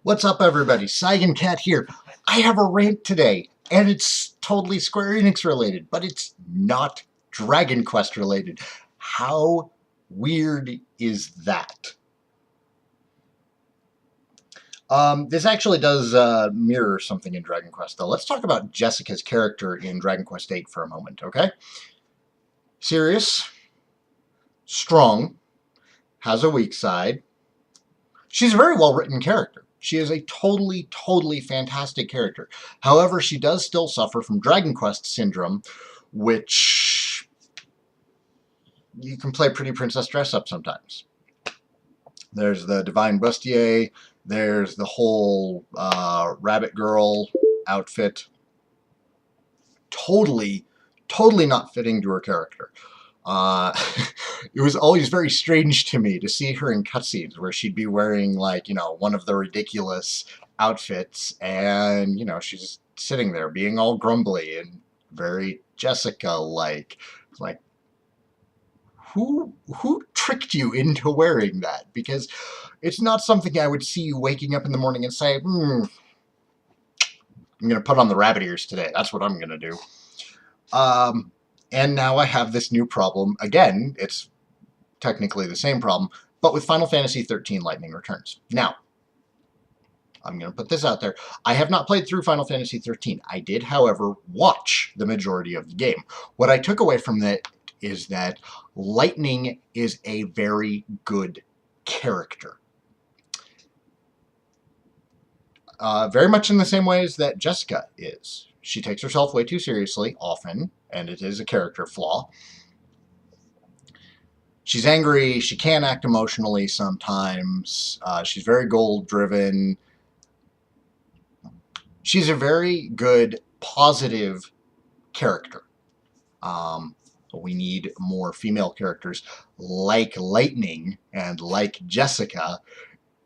What's up, everybody? Saigan Cat here. I have a rant today, and it's totally Square Enix related, but it's not Dragon Quest related. How weird is that? This actually does mirror something in Dragon Quest, though. Let's talk about Jessica's character in Dragon Quest VIII for a moment, okay? Serious, strong, has a weak side. She's a very well-written character. She is a totally fantastic character. However, she does still suffer from Dragon Quest syndrome, which you can play Pretty Princess dress-up sometimes. There's the Divine Bustier, there's the whole Rabbit Girl outfit. Totally not fitting to her character. It was always very strange to me to see her in cutscenes where she'd be wearing, like, one of the ridiculous outfits, and, she's sitting there being all grumbly and very Jessica-like. Like, who tricked you into wearing that? Because it's not something I would see you waking up in the morning and say, I'm going to put on the rabbit ears today. That's what I'm going to do. And now I have this new problem. Again, it's technically the same problem, but with Final Fantasy XIII Lightning Returns. Now, I'm going to put this out there. I have not played through Final Fantasy XIII. I did, however, watch the majority of the game. What I took away from that is that Lightning is a very good character. Very much in the same ways that Jessica is. She takes herself way too seriously, often, and it is a character flaw. She's angry, she can act emotionally sometimes, she's very goal-driven. She's a very good, positive character. We need more female characters like Lightning and like Jessica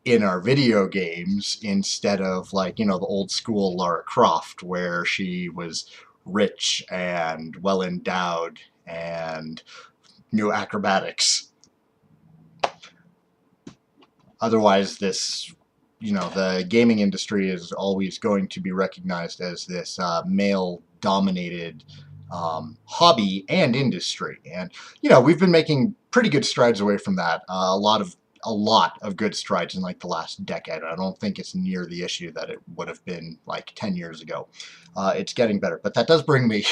in our video games, instead of, like, the old school Lara Croft, where she was rich and well endowed and knew acrobatics. Otherwise, this, the gaming industry is always going to be recognized as this male-dominated hobby and industry. And, we've been making pretty good strides away from that. A lot of good strides in, like, the last decade. I don't think it's near the issue that it would have been, like, 10 years ago. It's getting better. But that does bring me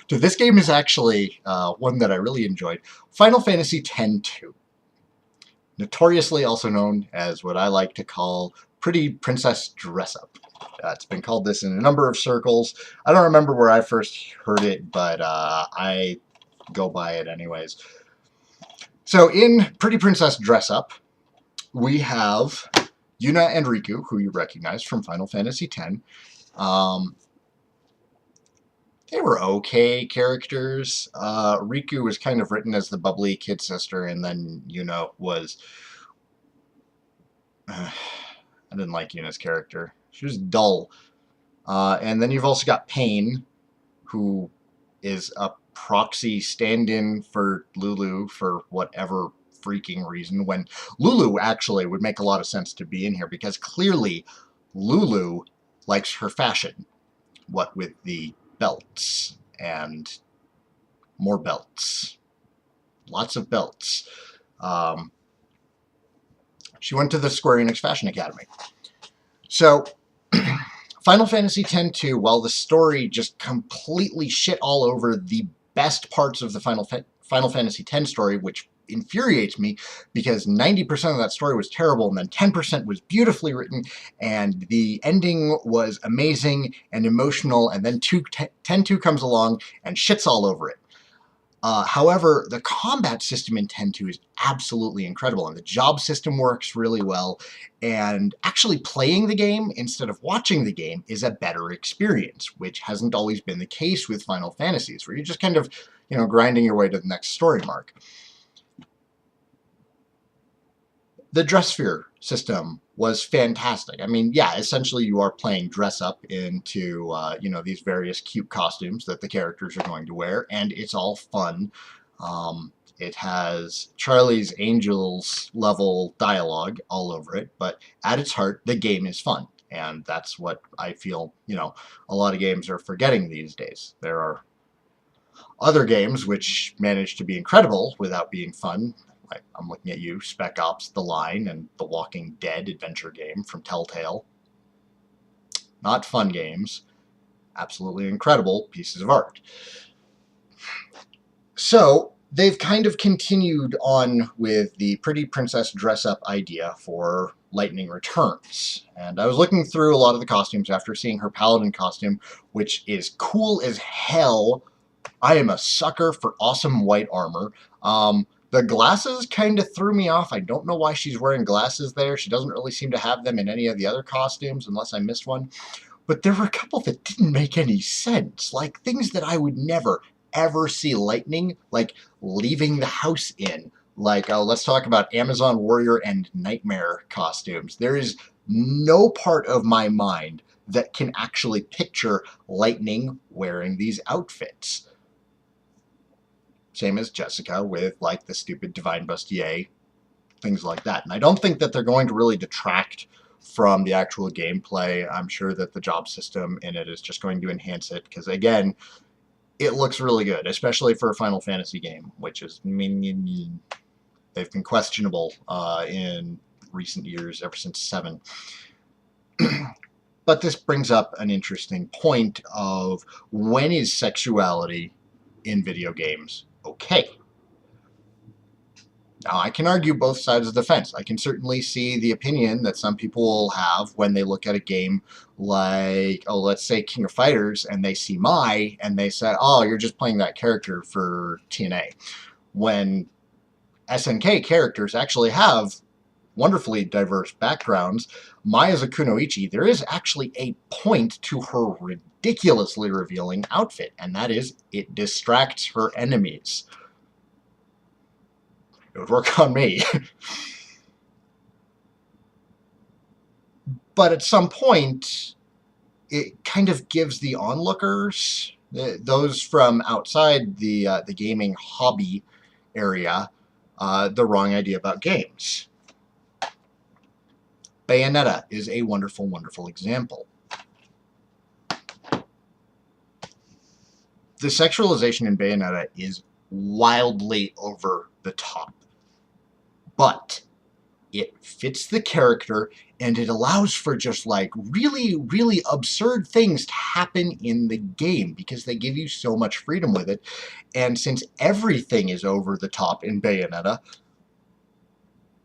to this game is actually one that I really enjoyed. Final Fantasy X-2. Notoriously also known as what I like to call Pretty Princess Dress-Up. It's been called this in a number of circles. I don't remember where I first heard it, but I go by it anyways. So in Pretty Princess Dress-Up, we have Yuna and Riku, who you recognize from Final Fantasy X. They were okay characters. Riku was kind of written as the bubbly kid sister, and then Yuna was... I didn't like Yuna's character. She was dull. And then you've also got Pain, who is a proxy stand-in for Lulu for whatever freaking reason, when Lulu actually would make a lot of sense to be in here, because clearly Lulu likes her fashion. What with the belts and more belts. Lots of belts. She went to the Square Enix Fashion Academy. So, Final Fantasy X-2, while the story just completely shit all over the best parts of the Final Fantasy X story, which infuriates me, because 90% of that story was terrible, and then 10% was beautifully written, and the ending was amazing and emotional, and then X-2 comes along and shits all over it. However, the combat system in X-2 is absolutely incredible, and the job system works really well, and actually playing the game instead of watching the game is a better experience, which hasn't always been the case with Final Fantasies, where you're just kind of, grinding your way to the next story mark. The dress sphere system was fantastic. I mean, yeah, essentially you are playing dress up into, these various cute costumes that the characters are going to wear, and it's all fun. It has Charlie's Angels level dialogue all over it, but at its heart, the game is fun. And that's what I feel, you know, a lot of games are forgetting these days. There are other games which manage to be incredible without being fun. Like, I'm looking at you, Spec Ops: The Line and The Walking Dead adventure game from Telltale. Not fun games, absolutely incredible pieces of art. So they've kind of continued on with the pretty princess dress-up idea for Lightning Returns. And I was looking through a lot of the costumes after seeing her paladin costume, which is cool as hell. I am a sucker for awesome white armor. The glasses kind of threw me off. I don't know why she's wearing glasses there. She doesn't really seem to have them in any of the other costumes, unless I missed one. But there were a couple that didn't make any sense. Like, things that I would never, ever see Lightning, like, leaving the house in. Like, let's talk about Amazon Warrior and Nightmare costumes. There is no part of my mind that can actually picture Lightning wearing these outfits. Same as Jessica with, like, the stupid Divine Bustier, things like that. And I don't think that they're going to really detract from the actual gameplay. I'm sure that the job system in it is just going to enhance it, because, again, it looks really good, especially for a Final Fantasy game, which is, they've been questionable in recent years, ever since 7. But this brings up an interesting point of, when is sexuality in video games okay? Now, I can argue both sides of the fence. I can certainly see the opinion that some people will have when they look at a game like, oh, let's say King of Fighters, and they see Mai, and they say, oh, you're just playing that character for TNA. When SNK characters actually have wonderfully diverse backgrounds. Mai is a kunoichi. There is actually a point to her ridiculously revealing outfit, and that is, it distracts her enemies. It would work on me. But at some point, it kind of gives the onlookers, those from outside the gaming hobby area, the wrong idea about games. Bayonetta is a wonderful, wonderful example. The sexualization in Bayonetta is wildly over the top. But it fits the character, and it allows for just, like, really, really absurd things to happen in the game, because they give you so much freedom with it. And since everything is over the top in Bayonetta,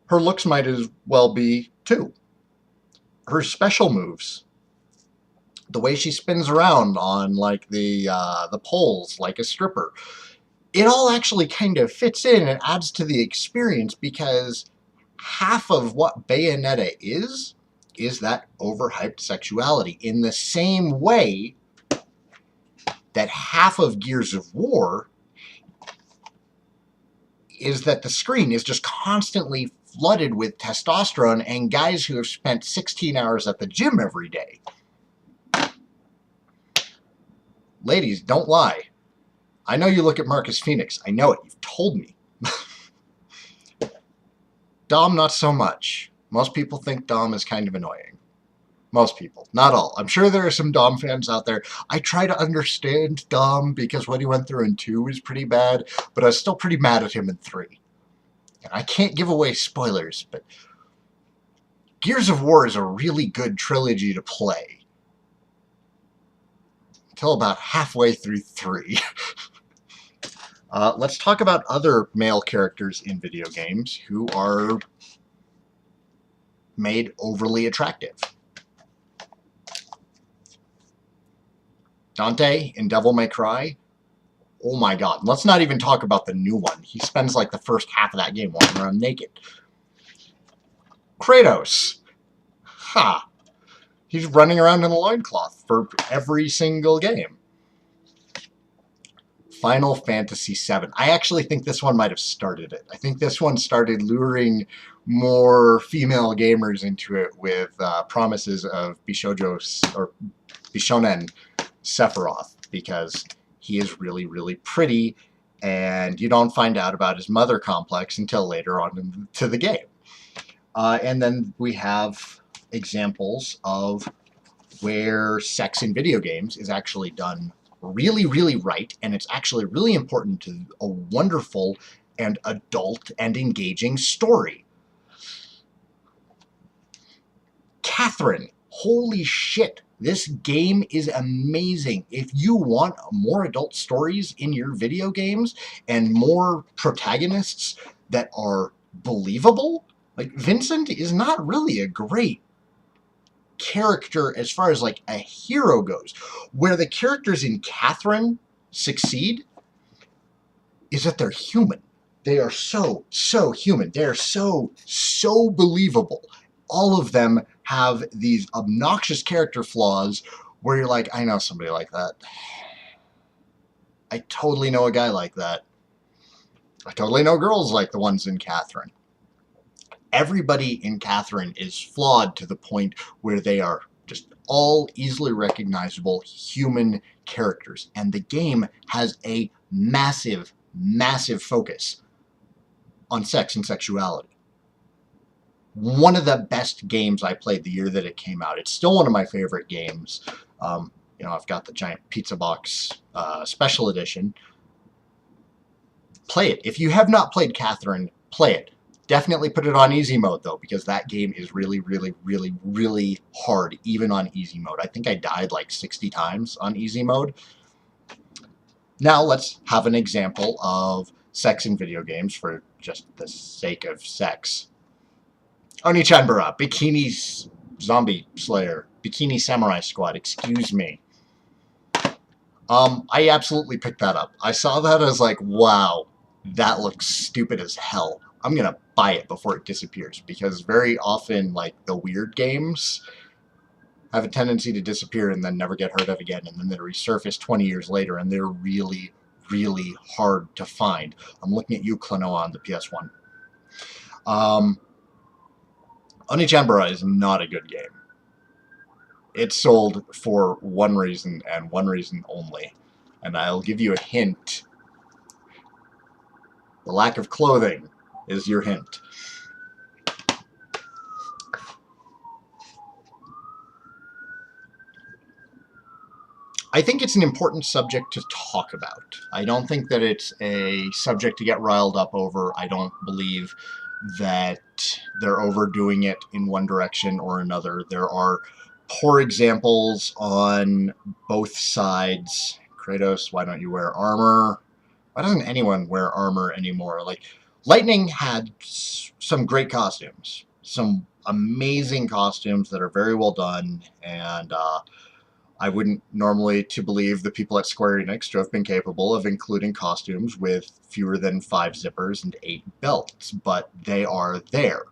her looks might as well be too. Her special moves, the way she spins around on, like, the poles like a stripper, it all actually kind of fits in and adds to the experience, because half of what Bayonetta is that overhyped sexuality, in the same way that half of Gears of War is that the screen is just constantly flooded with testosterone and guys who have spent 16 hours at the gym every day. Ladies, don't lie. I know you look at Marcus Phoenix. I know it. You've told me. Dom, not so much. Most people think Dom is kind of annoying. Most people. Not all. I'm sure there are some Dom fans out there. I try to understand Dom because what he went through in 2 is pretty bad, but I was still pretty mad at him in 3. And I can't give away spoilers, but Gears of War is a really good trilogy to play. Until about halfway through 3. Let's talk about other male characters in video games who are made overly attractive. Dante in Devil May Cry. Oh my god. Let's not even talk about the new one. He spends like the first half of that game walking around naked. Kratos. Ha! He's running around in a loincloth for every single game. Final Fantasy VII. I actually think this one might have started it. I think this one started luring more female gamers into it with promises of Bishojo or Bishonen Sephiroth, because he is really, really pretty, and you don't find out about his mother complex until later on into the game. And then we have examples of where sex in video games is actually done really, really right, and it's actually really important to a wonderful and adult and engaging story. Catherine, holy shit, this game is amazing. If you want more adult stories in your video games and more protagonists that are believable, like Vincent is not really a great character as far as like a hero goes. Where the characters in Catherine succeed is that they're human. They are so human. They're so believable. All of them have these obnoxious character flaws where you're like, I know somebody like that. I totally know a guy like that. I totally know girls like the ones in Catherine. Everybody in Catherine is flawed to the point where they are just all easily recognizable human characters. And the game has a massive focus on sex and sexuality. One of the best games I played the year that it came out. It's still one of my favorite games. You know, I've got the giant pizza box special edition. Play it. If you have not played Catherine, play it. Definitely put it on easy mode, though, because that game is really hard, even on easy mode. I think I died like 60 times on easy mode. Now let's have an example of sex in video games for just the sake of sex. Oni-chanbara, Bikini Zombie Slayer, Bikini Samurai Squad, excuse me. I absolutely picked that up. I saw that as like, wow, that looks stupid as hell. I'm gonna buy it before it disappears, because very often, like, the weird games have a tendency to disappear and then never get heard of again, and then they resurface 20 years later, and they're really hard to find. I'm looking at you, Klonoa, on the PS1. Oni-chanbara is not a good game. It's sold for one reason, and one reason only. And I'll give you a hint. The lack of clothing is your hint. I think it's an important subject to talk about. I don't think that it's a subject to get riled up over. I don't believe that they're overdoing it in one direction or another. There are poor examples on both sides. Kratos, why don't you wear armor? Why doesn't anyone wear armor anymore? Like, Lightning had some great costumes. Some amazing costumes that are very well done, and I wouldn't normally to believe the people at Square Enix to have been capable of including costumes with fewer than 5 zippers and 8 belts, but they are there.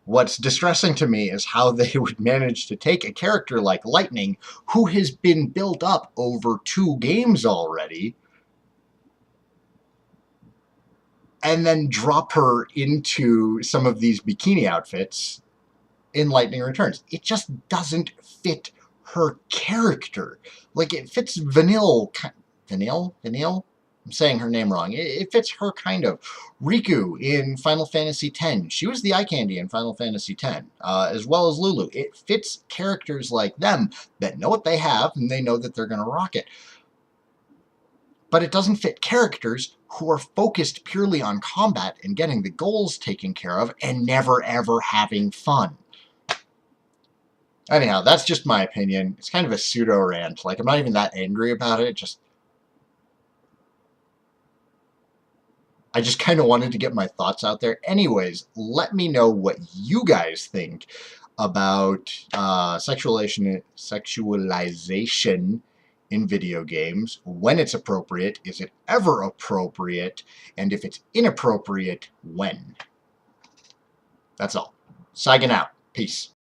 What's distressing to me is how they would manage to take a character like Lightning, who has been built up over 2 games already, and then drop her into some of these bikini outfits in Lightning Returns. It just doesn't fit her character. Like, it fits Vanille? I'm saying her name wrong. It fits her kind of. Riku in Final Fantasy X. She was the eye candy in Final Fantasy X, as well as Lulu. It fits characters like them that know what they have, and they know that they're going to rock it. But it doesn't fit characters who are focused purely on combat and getting the goals taken care of and never ever having fun. Anyhow, that's just my opinion. It's kind of a pseudo-rant. Like, I'm not even that angry about it. I just kind of wanted to get my thoughts out there. Anyways, let me know what you guys think about sexualization in video games, when it's appropriate, is it ever appropriate, and if it's inappropriate, when. That's all. Saigan out. Peace.